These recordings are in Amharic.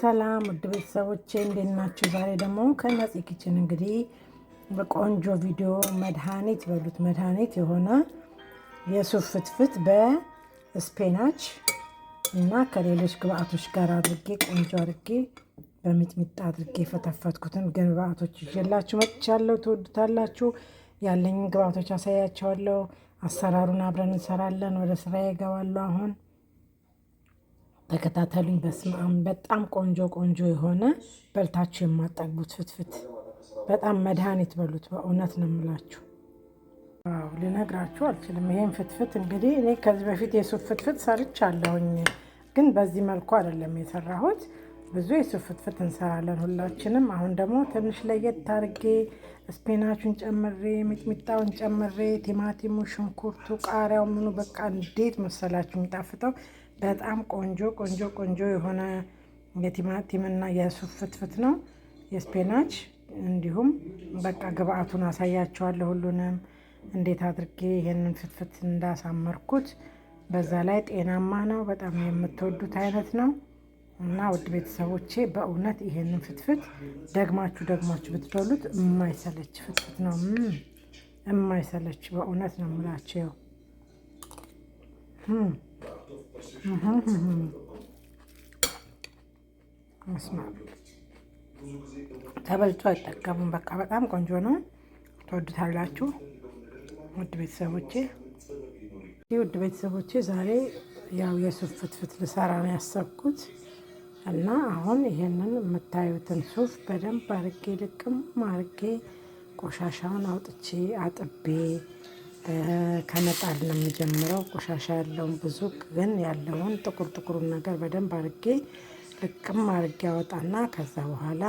ሰላም ውድ ቤተሰቦቼ እንዴት ናችሁ? ዛሬ ደግሞ ከነፂ ኪችን እንግዲህ በቆንጆ ቪዲዮ መድኃኒት በሉት መድኃኒት የሆነ የሱፍ ፍትፍት በስፔናች እና ከሌሎች ግብአቶች ጋር አድርጌ ቆንጆ አድርጌ በሚጥሚጣ አድርጌ ፈተፈትኩትን ግብአቶች ይዤላችሁ መጥቻለሁ። ትወዱታላችሁ። ያለኝን ግብአቶች አሳያቸዋለሁ። አሰራሩን አብረን እንሰራለን። ወደ ስራዬ እገባለሁ አሁን። ተከታተሉኝ። በስመ አብ በጣም ቆንጆ የሆነ በልታችሁ የማጠግቡት ፍትፍት በጣም መድኃኒት በሉት። በእውነት ነው የምላችሁ። አዎ ልነግራችሁ አልችልም። ይሄን ፍትፍት እንግዲህ እኔ ከዚህ በፊት የሱፍ ፍትፍት ሰርቻለሁኝ፣ ግን በዚህ መልኩ አይደለም የሰራሁት። ብዙ የሱፍ ፍትፍት እንሰራለን ሁላችንም። አሁን ደግሞ ትንሽ ለየት አድርጌ ስፔናቹን ጨምሬ ሚጥሚጣውን ጨምሬ ቲማቲሙ፣ ሽንኩርቱ፣ ቃሪያው ምኑ በቃ እንዴት መሰላችሁ የሚጣፍጠው! በጣም ቆንጆ የሆነ የቲማቲምና የሱፍ ፍትፍት ነው፣ የስፔናች። እንዲሁም በቃ ግብአቱን አሳያቸዋለሁ ሁሉንም እንዴት አድርጌ ይሄንን ፍትፍት እንዳሳመርኩት። በዛ ላይ ጤናማ ነው፣ በጣም የምትወዱት አይነት ነው እና ውድ ቤተሰቦቼ በእውነት ይሄንን ፍትፍት ደግማችሁ ብትበሉት የማይሰለች ፍትፍት ነው፣ የማይሰለች በእውነት ነው የምላችሁ። ተበልቶ አይጠቀሙም። በቃ በጣም ቆንጆ ነው፣ ትወዱታላችሁ ውድ ቤተሰቦቼ። ዛሬ ያው የሱፍ ፍትፍት ልሰራ ነው ያሰብኩት እና አሁን ይሄንን የምታዩትን ሱፍ በደንብ አርጌ ልቅም አርጌ ቆሻሻውን አውጥቼ አጥቤ ከመጣል ነው የምጀምረው። ቆሻሻ ያለውን ብዙ ግን ያለውን ጥቁሩን ነገር በደንብ አርጌ ልቅም አርጌ አወጣና ከዛ በኋላ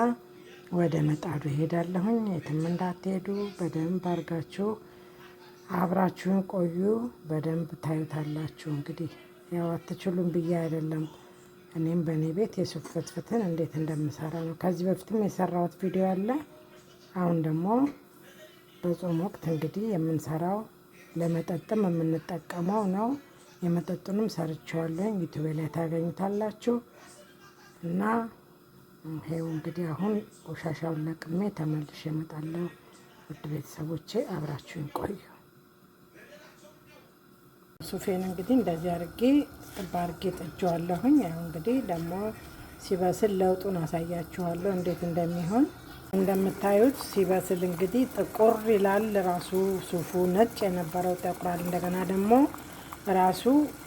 ወደ መጣዱ ሄዳለሁኝ። የትም እንዳትሄዱ፣ በደንብ አርጋችሁ አብራችሁን ቆዩ። በደንብ ታዩታላችሁ። እንግዲህ ያው አትችሉም ብዬ አይደለም፣ እኔም በእኔ ቤት የሱፍ ፍትፍትን እንዴት እንደምሰራ ነው። ከዚህ በፊትም የሰራሁት ቪዲዮ አለ። አሁን ደግሞ በጾም ወቅት እንግዲህ የምንሰራው ለመጠጥም የምንጠቀመው ነው። የመጠጡንም ሰርቼዋለሁ፣ ዩቲዩብ ላይ ታገኙታላችሁ። እና ይሄው እንግዲህ አሁን ቆሻሻውን ለቅሜ ተመልሼ እመጣለሁ። ውድ ቤተሰቦቼ አብራችሁን ቆዩ። ሱፌን እንግዲህ እንደዚህ አርጌ ጥብ አርጌ ጥጄዋለሁኝ። ያው እንግዲህ ደግሞ ሲበስል ለውጡን አሳያችኋለሁ እንዴት እንደሚሆን። እንደምታዩት ሲበስል እንግዲህ ጥቁር ይላል ራሱ ሱፉ። ነጭ የነበረው ጠቁራል። እንደገና ደግሞ ራሱ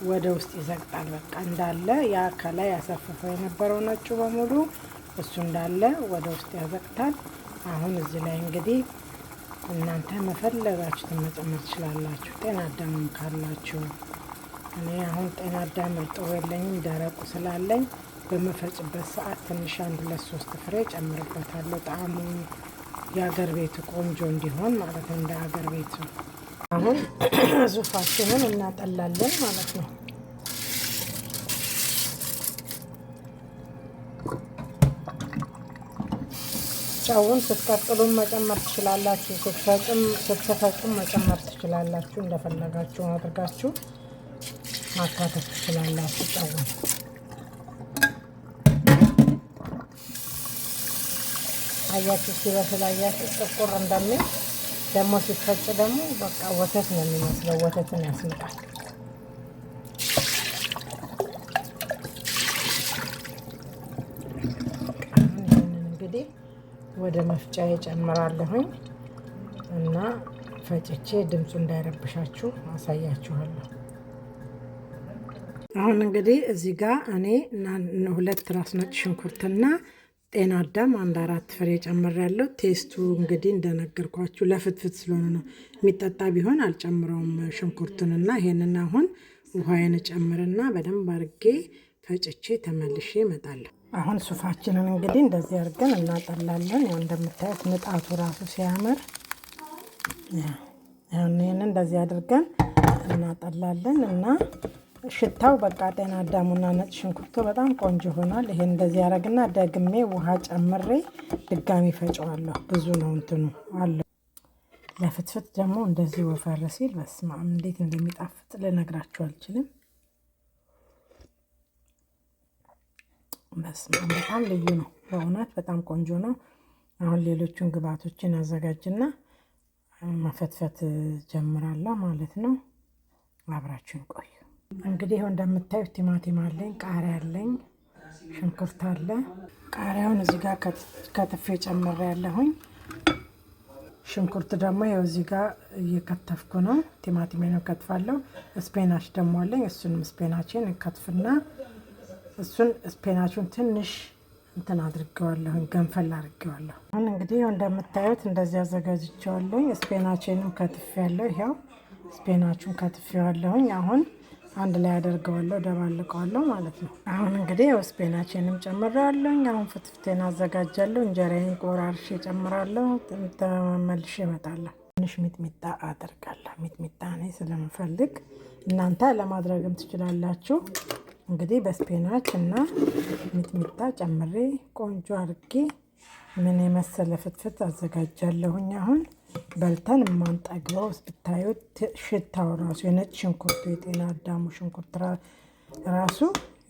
ወደ ውስጥ ይዘግጣል። በቃ እንዳለ ያ ከላይ ያሰፈፈው የነበረው ነጩ በሙሉ እሱ እንዳለ ወደ ውስጥ ያዘግታል። አሁን እዚህ ላይ እንግዲህ እናንተ መፈለጋችሁትን መጨመር ትችላላችሁ፣ ጤና አዳምም ካላችሁ። እኔ አሁን ጤና አዳም እርጥቡ የለኝም፣ ደረቁ ስላለኝ በመፈጭበት ሰዓት ትንሽ 1-2-3 ፍሬ ጨምርበታለሁ። ጣዕሙ የአገር ቤቱ ቆንጆ እንዲሆን ማለት ነው፣ እንደ አገር ቤቱ። አሁን ሱፋችንን እናጠላለን ማለት ነው። ጨውን ስትቀጥሉም መጨመር ትችላላችሁ፣ ስትፈጩም መጨመር ትችላላችሁ። እንደፈለጋችሁ አድርጋችሁ ማካተት ትችላላችሁ ጨውን። አያችሁ ሲበስል አያችሁ ጥቁር እንደሚል። ደግሞ ሲፈጭ ደግሞ በቃ ወተት ነው የሚመስለው፣ ወተትን ያስንቃል። እንግዲህ ወደ መፍጫ እጨምራለሁኝ እና ፈጭቼ ድምፁ እንዳይረብሻችሁ አሳያችኋለሁ። አሁን እንግዲህ እዚህ ጋር እኔ 2 ራስ ነጭ ሽንኩርትና ጤና አዳም 1-4 ፍሬ ጨምሬያለሁ። ቴስቱ እንግዲህ እንደነገርኳችሁ ለፍትፍት ስለሆነ ነው። የሚጠጣ ቢሆን አልጨምረውም ሽንኩርቱንና ይሄንን አሁን ውሃዬን ጨምርና በደንብ አርጌ ፈጭቼ ተመልሼ እመጣለሁ። አሁን ሱፋችንን እንግዲህ እንደዚህ አድርገን እናጠላለን። ያው እንደምታዩት ንጣቱ ራሱ ሲያምር፣ ይሄንን እንደዚህ አድርገን እናጠላለን እና ሽታው በቃ ጤና አዳሙና ነጭ ሽንኩርቱ በጣም ቆንጆ ይሆናል። ይሄን እንደዚህ ያደርግና ደግሜ ውሃ ጨምሬ ድጋሚ ፈጨዋለሁ። ብዙ ነው እንትኑ አለ። ለፍትፍት ደግሞ እንደዚህ ወፈር ሲል በስመ አብ እንዴት እንደሚጣፍጥ ልነግራችሁ አልችልም። በጣም ልዩ ነው በእውነት በጣም ቆንጆ ነው። አሁን ሌሎቹን ግብአቶችን አዘጋጅና መፈትፈት ጀምራለሁ ማለት ነው። አብራችን ቆዩ። እንግዲህ ይኸው እንደምታዩት ቲማቲም አለኝ፣ ቃሪያ አለኝ፣ ሽንኩርት አለ። ቃሪያውን እዚህ ጋር ከትፌ ጨምሬያለሁኝ። ሽንኩርት ደግሞ ይኸው እዚህ ጋር እየከተፍኩ ነው። ቲማቲሜን ከትፋለሁ። ስፔናች ደግሞ አለኝ። እሱንም ስፔናችን ከትፍና እሱን ስፔናቹን ትንሽ እንትን አድርገዋለሁ፣ ገንፈል አድርገዋለሁ። አሁን እንግዲህ እንደምታዩት እንደዚህ አዘጋጅቼዋለሁ። ስፔናችንም ከትፌያለሁ። ይኸው ስፔናቹን ከትፌዋለሁኝ። አሁን አንድ ላይ አደርገዋለሁ፣ ደባልቀዋለሁ ማለት ነው። አሁን እንግዲህ ያው ስፔናችንም ጨምሬዋለሁኝ። አሁን ፍትፍቴን አዘጋጃለሁ። እንጀራዬን ቆራርሼ ጨምራለሁ። ተመልሼ እመጣለሁ። ትንሽ ሚጥሚጣ አደርጋለሁ። ሚጥሚጣ እኔ ስለምፈልግ እናንተ ለማድረግም ትችላላችሁ። እንግዲህ በስፔናች እና ሚጥሚጣ ጨምሬ ቆንጆ አድርጌ ምን የመሰለ ፍትፍት አዘጋጃለሁኝ። አሁን በልተን የማንጠግበው ብታዩት ሽታው ራሱ የነጭ ሽንኩርቱ የጤና አዳሙ ሽንኩርት ራሱ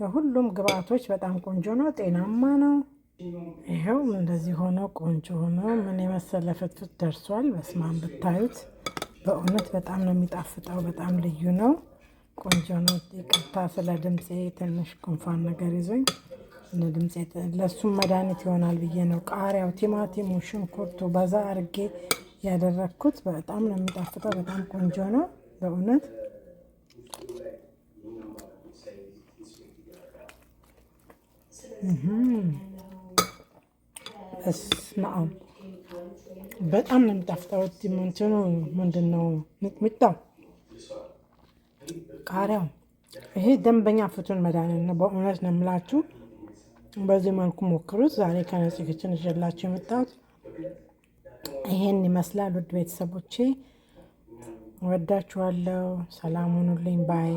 የሁሉም ግብአቶች በጣም ቆንጆ ነው፣ ጤናማ ነው። ይኸው እንደዚህ ሆኖ ቆንጆ ሆኖ ምን የመሰለ ፍትፍት ደርሷል። በስማን ብታዩት በእውነት በጣም ነው የሚጣፍጠው። በጣም ልዩ ነው። ቆንጆ ነው። ይቅርታ ስለ ድምፄ ትንሽ ጉንፋን ነገር ይዞኝ ለድምፄ ለሱም መድኃኒት ይሆናል ብዬ ነው። ቃሪያው፣ ቲማቲሙ፣ ሽንኩርቱ በዛ አርጌ ያደረግኩት በጣም ነው የሚጣፍጠው። በጣም ቆንጆ ነው በእውነት። እስማም በጣም ነው የሚጣፍጠው። እንትኑ ምንድን ነው ሚጥሚጣው፣ ቃሪያው ይሄ ደንበኛ ፍቱን መድኃኒት ነው በእውነት ነው የምላችሁ። በዚህ መልኩ ሞክሩት። ዛሬ ከነፂ ክችን ይዤላችሁ የመጣሁት ይሄን ይመስላል። ውድ ቤተሰቦቼ ወዳችኋለሁ። ሰላም ሁኑልኝ ባይ